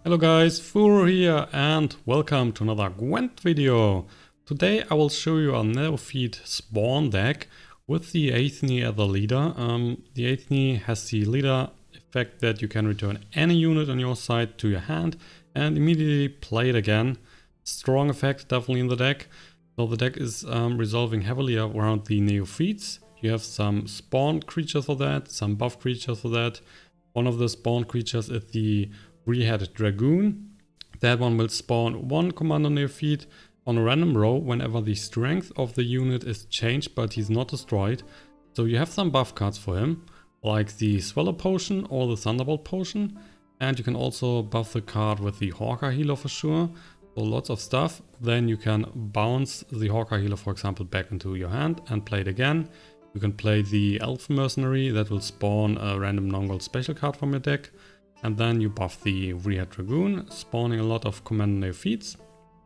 Hello guys, Furo here and welcome to another Gwent video. Today I will show you a NEOPHYTE spawn deck with the Eithné as the leader. The Eithné has the leader effect that you can return any unit on your side to your hand and immediately play it again. Strong effect definitely in the deck. So the deck is resolving heavily around the NEOPHYTEs. You have some spawned creatures for that, some buff creatures for that. One of the spawned creatures is the Vrihedd Dragoon. That one will spawn one Commando NEOPHYTE on a random row whenever the strength of the unit is changed but he's not destroyed. So you have some buff cards for him, like the Swallow Potion or the Thunderbolt Potion. And you can also buff the card with the Hawker Healer for sure. So lots of stuff. Then you can bounce the Hawker Healer, for example, back into your hand and play it again. You can play the Elven Mercenary that will spawn a random non-gold special card from your deck. And then you buff the Vrihedd Dragoon, spawning a lot of Commando NEOPHYTEs.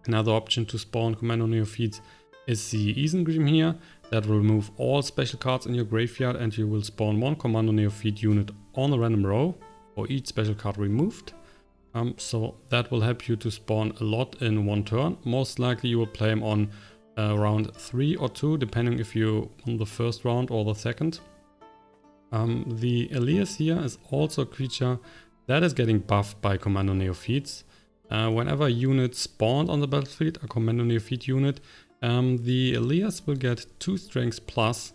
Another option to spawn Commando NEOPHYTEs is the Isengrim here. That will remove all special cards in your graveyard and you will spawn one Commando NEOPHYTE unit on a random row for each special card removed. So that will help you to spawn a lot in one turn. Most likely you will play them on round 3 or 2, depending if you won the first round or the second. The El'Yas here is also a creature that is getting buffed by Commando NEOPHYTEs. Whenever a unit spawned on the battlefield, a Commando NEOPHYTE unit, the El'Yas will get 2 strengths plus.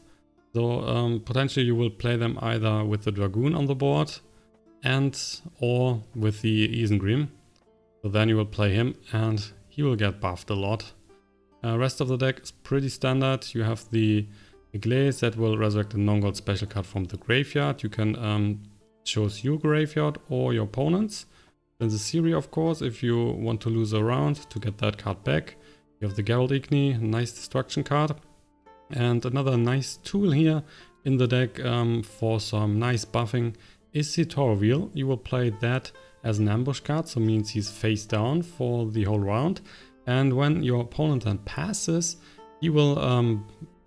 So potentially you will play them either with the Dragoon on the board and or with the Isengrim. So then you will play him and he will get buffed a lot. Rest of the deck is pretty standard. You have the Aglais that will resurrect a non-gold special card from the graveyard. You can choose your graveyard or your opponent's. Then the Ciri, of course, if you want to lose a round to get that card back. You have the Geralt Igni, nice destruction card. And another nice tool here in the deck for some nice buffing is the Toruviel. You will play that as an ambush card, so means he's face down for the whole round. And when your opponent then passes, he will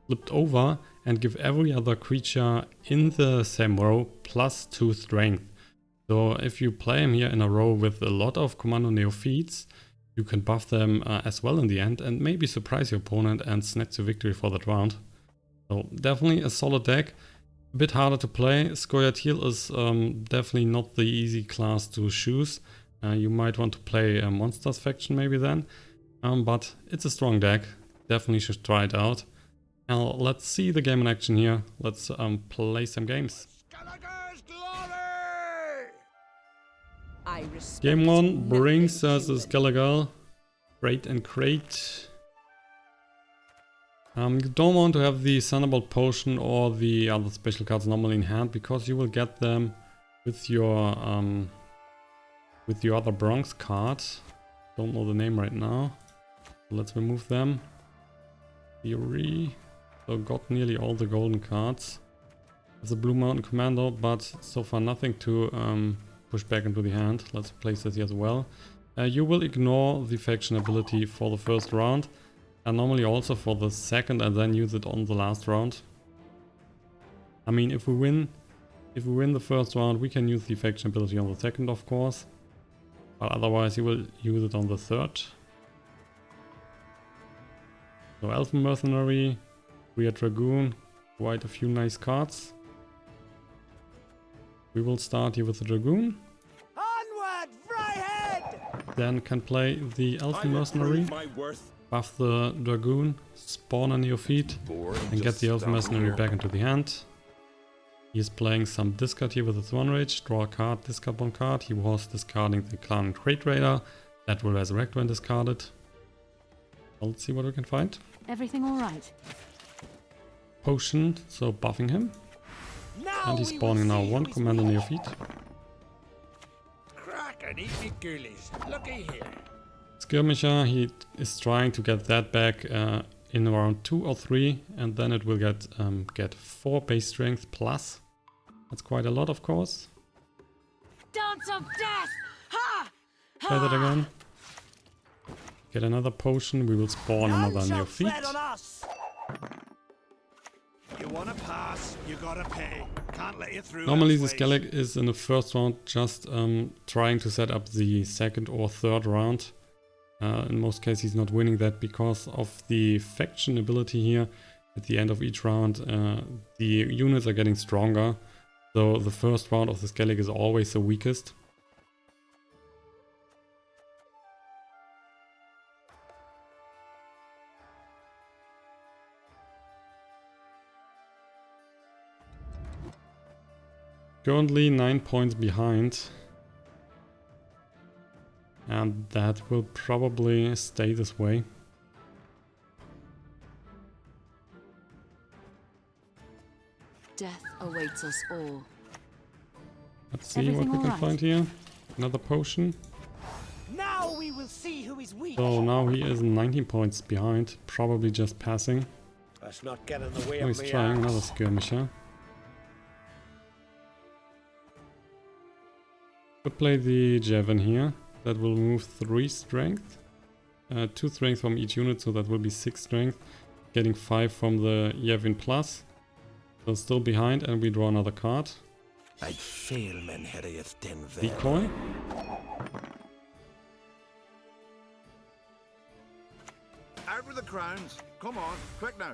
flip over and give every other creature in the same row plus 2 strength. So if you play him here in a row with a lot of Commando NEOPHYTEs, you can buff them as well in the end and maybe surprise your opponent and snatch the victory for that round. So definitely a solid deck. A bit harder to play. SCOIA'TAEL is definitely not the easy class to choose. You might want to play a Monsters faction maybe then. But it's a strong deck. Definitely should try it out. Now let's see the game in action here. Let's play some games. Game 1 brings us a Skellige, Crate and Crate. You don't want to have the Thunderbolt Potion or the other special cards normally in hand because you will get them with your other bronze card. Don't know the name right now. Let's remove them. Ciri. So got nearly all the golden cards. There's a Blue Mountain Commando, but so far nothing to push back into the hand. Let's place this here as well. You will ignore the faction ability for the first round and normally also for the second and then use it on the last round. I mean, if we win the first round, we can use the faction ability on the second, of course. But otherwise you will use it on the third. So Elven Mercenary, Vrihedd Dragoon, quite a few nice cards. We will start here with the Dragoon. Onward, Vrihedd! Then can play the Elven Mercenary, buff the Dragoon, spawn a NEOPHYTE, and get the Elven Mercenary back into the hand. He is playing some discard here with his One Rage, draw a card, discard one card. He was discarding the Clan Crate Raider, that will resurrect when discarded. Well, let's see what we can find. Everything alright? Potion, so buffing him. And he's spawning now one Commando NEOPHYTE. Crack and eat me ghoulies. Looky here. Skirmisher, he is trying to get that back in around 2 or 3, and then it will get 4 base strength plus. That's quite a lot, of course. Dance of death! Ha! Try that again. Get another potion, we will spawn another NEOPHYTE. wanna pass, you gotta pay. Can't let you through. Normally the Skellig is in the first round just trying to set up the second or third round. In most cases he's not winning that because of the faction ability here. At the end of each round the units are getting stronger. So the first round of the Skellig is always the weakest. Currently 9 points behind. And that will probably stay this way. Death awaits us all. Let's see what we can find here. Another potion. Now we will see who is weak. So now he is 19 points behind, probably just passing. Let's not get in the way Oh, of he's me. trying another skirmisher. Could play the Yaevinn here. That will move 3 strength. 2 strength from each unit, so that will be 6 strength. Getting 5 from the Yaevinn plus. So still behind, and we draw another card. I'd fail men herrieth den Decoy. Out with the crowns. Come on, quick now.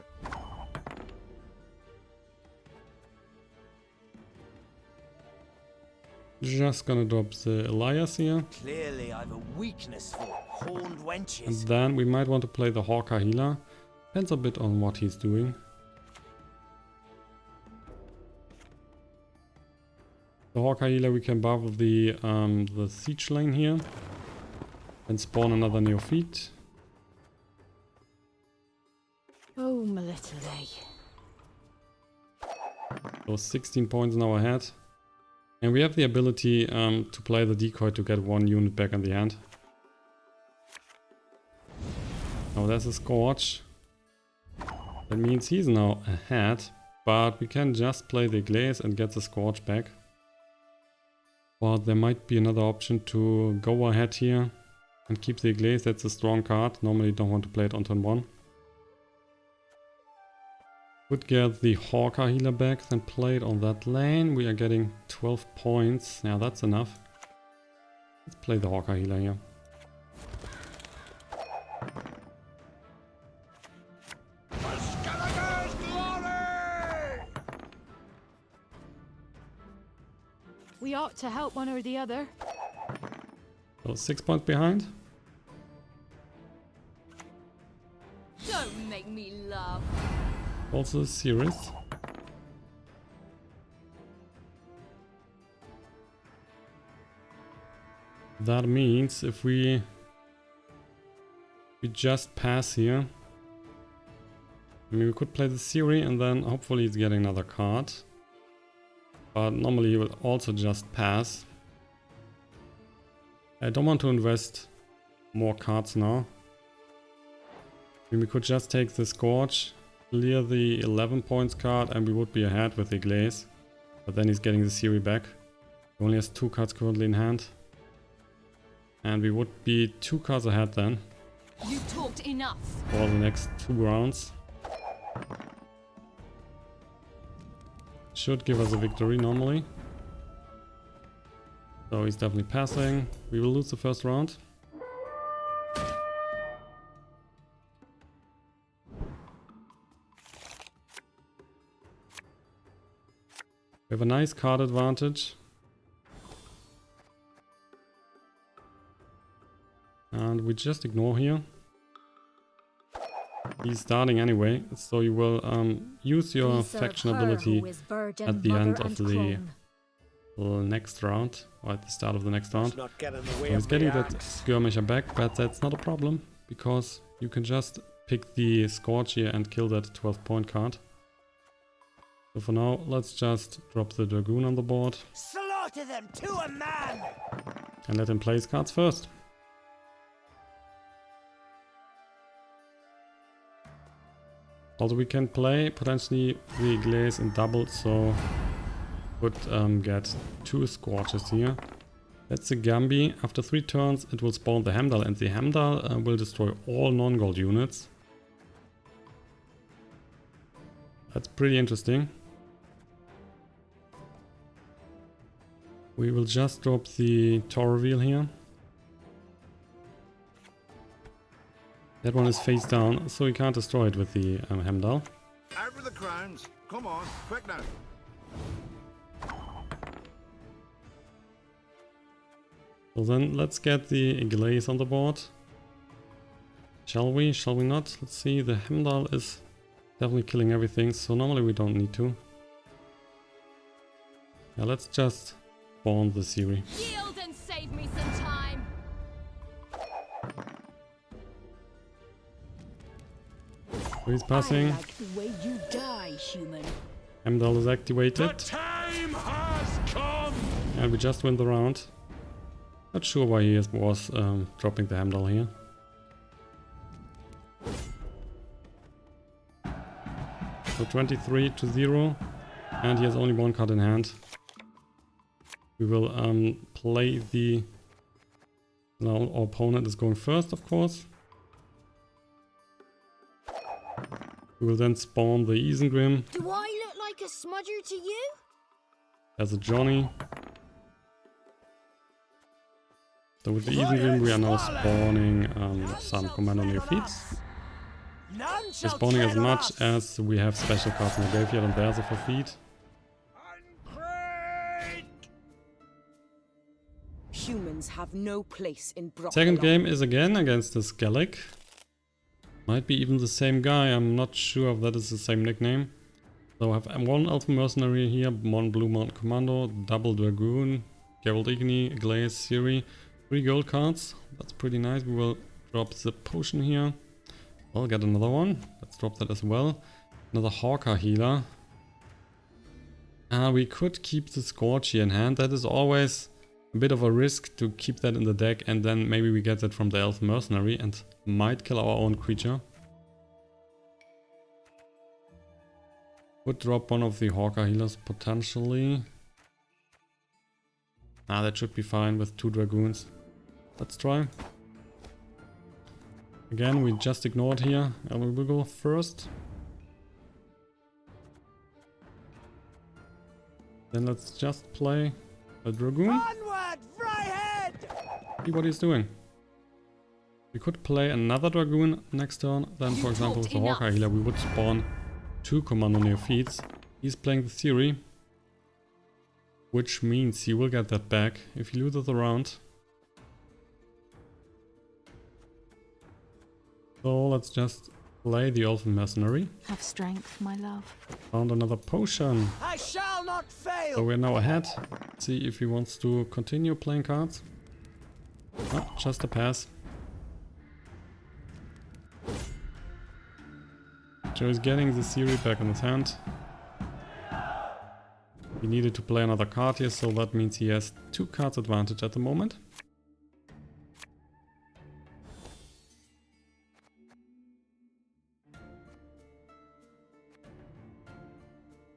Just gonna drop the El'Yas here. Clearly I've a weakness for horned And wenches. then we might want to play the Hawker healer. Depends a bit on what he's doing. The Hawker healer we can buff the siege lane here. And spawn another Neophyte. Oh, my little lay. So 16 points now ahead. And we have the ability to play the Decoy to get 1 unit back in the hand. Now there's a Scorch. That means he's now ahead. But we can just play the Aglais and get the Scorch back. But there might be another option to go ahead here and keep the Aglais. That's a strong card. Normally you don't want to play it on turn 1. Would get the Hawker healer back, then play it on that lane. We are getting 12 points. Yeah, that's enough. Let's play the Hawker healer here. We ought to help one or the other. So 6 points behind. Don't make me laugh. Also a series. That means if we just pass here. I mean, we could play the Ciri and then hopefully he's getting another card. But normally he will also just pass. I don't want to invest more cards now. I mean, we could just take the Scorch, clear the 11 points card, and we would be ahead with the Aglais. But then he's getting the Ciri back. He only has 2 cards currently in hand. And we would be 2 cards ahead then. You talked enough. For the next 2 rounds. Should give us a victory normally. So he's definitely passing. We will lose the first round. We have a nice card advantage. And we just ignore here. He's starting anyway, so you will use your faction ability at the end of the next round, or at the start of the next round. So he's getting that skirmisher back, but that's not a problem, because you can just pick the Scorch here and kill that 12 point card. So for now, let's just drop the Dragoon on the board. Slaughter them to a man! And let him play his cards first. Also we can play potentially the Aglais in double, so would get 2 Scorches here. That's the Gambi. After 3 turns it will spawn the Heimdall, and the Heimdall will destroy all non-gold units. That's pretty interesting. We will just drop the Toruviel here. That one is face down, so we can't destroy it with the Heimdall. Out with the crowns. Come on, quick now. So then let's get the Aglais on the board. Shall we? Shall we not? Let's see, the Heimdall is definitely killing everything, so normally we don't need to. Yeah, let's just spawn the Ciri. Yield and save me some time. So he's passing. I like the way you die, human. Heimdall is activated. Time has come! And we just win the round. Not sure why he was dropping the Heimdall here. So 23-0, and he has only one card in hand. We will play the... Now our opponent is going first, of course. We will then spawn the Isengrim. Do I look like a smudger to you? As a Johnny. So with the Isengrim we are now spawning some Commando NEOPHYTEs. We're spawning as much as we have special cards in the graveyard, and there's a forfeit. Humans have no place in Brock. Second game is again against this Gallic. Might be even the same guy, I'm not sure if that is the same nickname. So I have one Elven Mercenary here, one Blue Mountain Commando, double Dragoon, Geralt, Igni, Aglais, Ciri, 3 gold cards. That's pretty nice. We will drop the potion here. We'll get another one. Let's drop that as well. Another Hawker healer. We could keep the Scorch here in hand. That is always a bit of a risk to keep that in the deck, and then maybe we get that from the Elven Mercenary and might kill our own creature. Would drop one of the Hawker healers potentially. That should be fine with 2 Dragoons. Let's try. Again, we just ignored here, and we will go first. Then let's just play a Dragoon. Onward, Vrihedd! See what he's doing. We could play another Dragoon next turn. Then, for example, with the Hawker healer, we would spawn 2 Commando NEOPHYTEs. He's playing the Ciri, which means he will get that back if he loses the round. So let's just play the Elven Mercenary. Have strength, my love. Found another potion. I shall not fail! So we're now ahead. See if he wants to continue playing cards. Oh, just a pass. So he's getting the Ciri back in his hand. He needed to play another card here, so that means he has 2 cards advantage at the moment.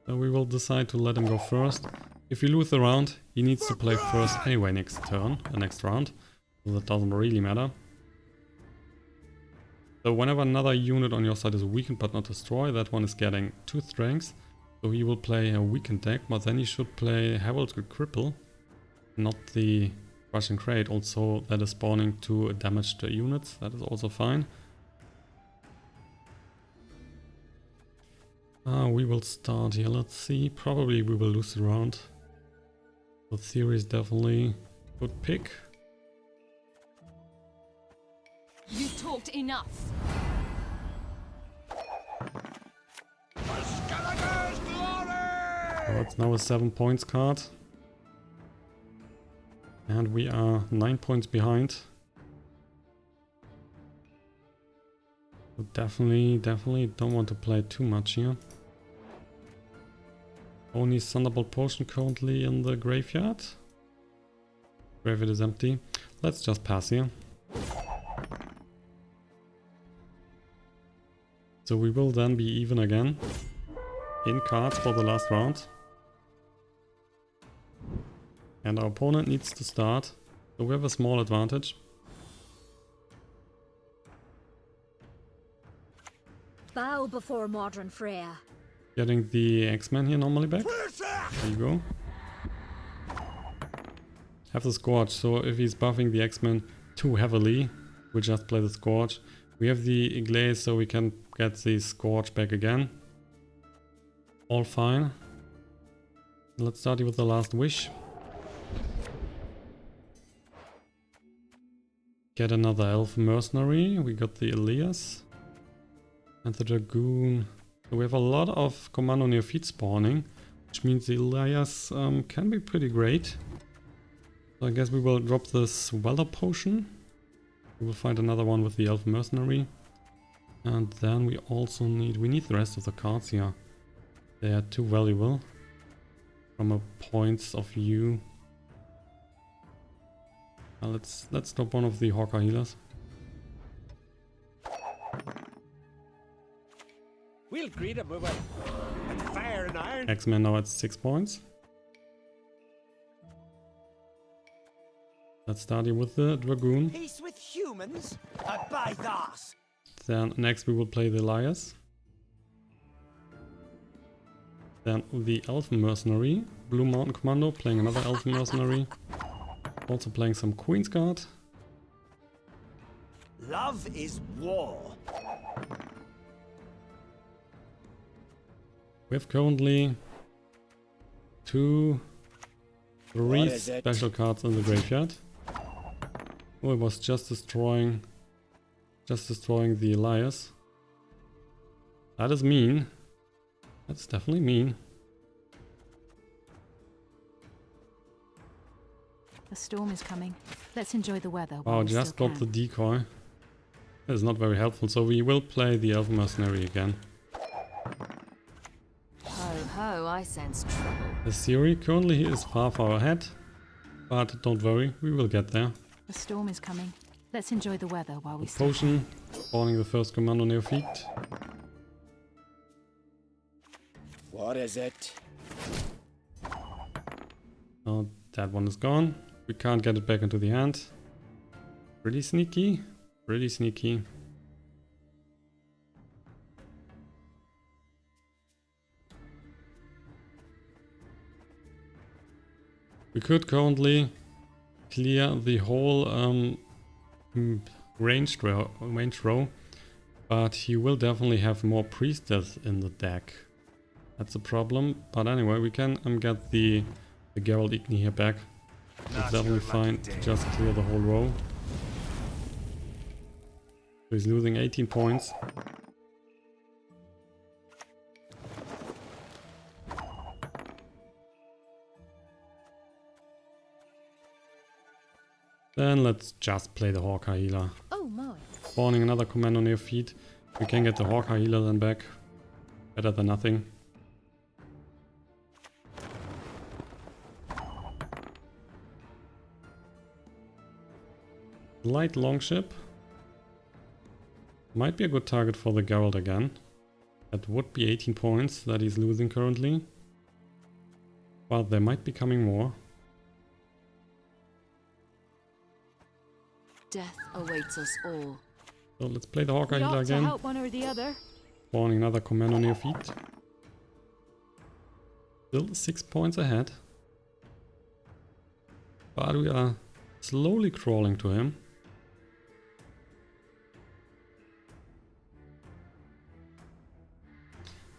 So we will decide to let him go first. If we lose the round, he needs to play first anyway next turn, the next round. So that doesn't really matter. So whenever another unit on your side is weakened but not destroyed, that one is getting 2 strengths. So he will play a weakened deck, but then he should play Herald's Cripple, not the Crushing Crate. Also, that is spawning 2 damaged units. That is also fine. We will start here. Let's see. Probably we will lose the round. The theory is definitely a good pick. You talked enough. So it's now a 7 points card. And we are 9 points behind. So definitely don't want to play too much here. Only Thunderbolt Potion currently in the graveyard. Graveyard is empty. Let's just pass here. So we will then be even again in cards for the last round. And our opponent needs to start. So we have a small advantage. Bow before modern Freya. Getting the X-Men here normally back. There you go. Have the Scorch, so if he's buffing the X-Men too heavily, we'll just play the Scorch. We have the Aglais, so we can get the Scorch back again. All fine. Let's start with the last wish. Get another Elven Mercenary. We got the Ele'Yas. And the Dragoon. So we have a lot of Commando Neophyte spawning, which means the Ele'Yas can be pretty great. So I guess we will drop this Weather Potion. We will find another one with the Elven Mercenary. And then we also need the rest of the cards here. They are too valuable from a points of view. Let's drop one of the Hawker healers. We'll greet him with fire and iron. X-Men now at 6 points. Let's start here with the Dragoon. Peace with humans? I buy that. Then next we will play the El'Yas. Then the Elven Mercenary. Blue Mountain Commando playing another Elven Mercenary. Also playing some Queen's Guard. Love is war. We have currently 3 special cards in the graveyard. Oh, it was just destroying the El'Yas. That is mean. That's definitely mean. The storm is coming. Let's enjoy the weather. Wow, just got the Decoy. That is not very helpful, so we will play the Elven Mercenary again. Ho ho, I sense trouble. The Ciri currently is far ahead, but don't worry, we will get there. The storm is coming. Let's enjoy the weather while we The potion, spawning the first Commando Neophyte. What is it? Oh, that one is gone. We can't get it back into the hand. Pretty sneaky. Pretty sneaky. We could currently clear the whole ranged row, but he will definitely have more priestess in the deck. That's a problem. But anyway, we can get the Geralt Igni here back. It's definitely fine to just clear the whole row. So he's losing 18 points. Then let's just play the Hawker healer. Oh my. Spawning another Commando Neophyte. We can get the Hawker healer then back. Better than nothing. Light longship. Might be a good target for the Geralt again. That would be 18 points that he's losing currently. But there might be coming more. Death awaits us all. So let's play the Hawker We healer ought to again. help one or the other. Spawning another Commando Neophyte. Still 6 points ahead. But we are slowly crawling to him.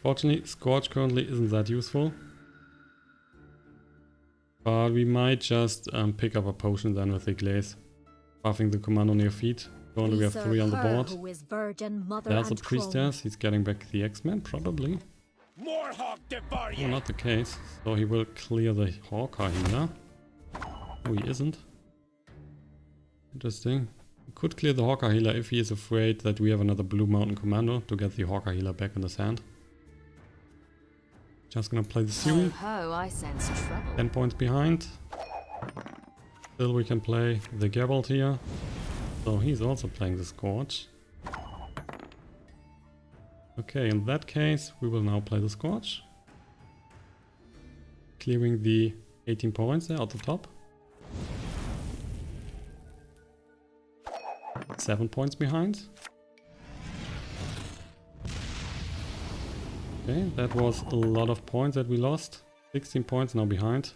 Fortunately, Scorch currently isn't that useful. But we might just pick up a potion then with Aglais. Buffing the Commando Neophyte. Currently we have 3 on the board. There's a priestess. He's getting back the X-Men, probably. More hawk devour Oh, not the case. So he will clear the Hawker healer. Oh, he isn't. Interesting. He could clear the Hawker healer if he is afraid that we have another Blue Mountain Commando to get the Hawker healer back in his hand. Just gonna play the Ciri. Ho, I sense trouble. 10 points behind. Still we can play the Geralt here. So he's also playing the Scorch. Okay, in that case we will now play the Scorch. Clearing the 18 points there at the top. 7 points behind. Okay, that was a lot of points that we lost. 16 points now behind.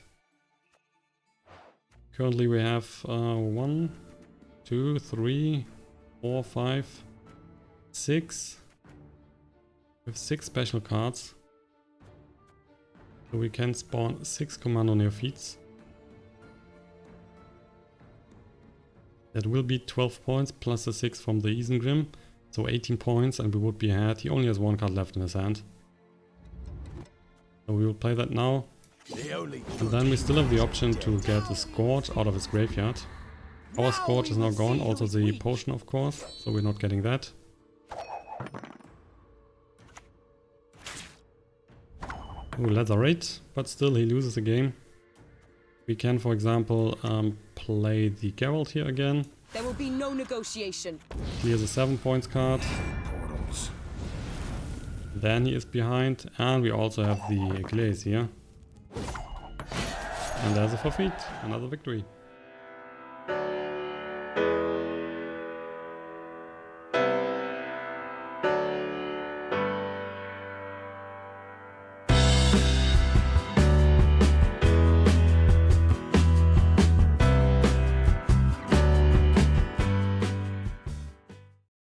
Currently we have 1, 2, 3, 4, 5, 6. We have 6 special cards. So we can spawn 6 Commando Neophytes. That will be 12 points plus the 6 from the Isengrim. So 18 points and we would be ahead. He only has 1 card left in his hand. So we will play that now. And then we still have the option to get the Scorch out of his graveyard. Our Scorch is now gone, also the potion of course, so we're not getting that. Ooh, leather rate, but still he loses the game. We can, for example, play the Geralt here again. There will be no negotiation. Clears a 7 points card. Then he is behind, and we also have the Aglais here. And there's a forfeit, another victory.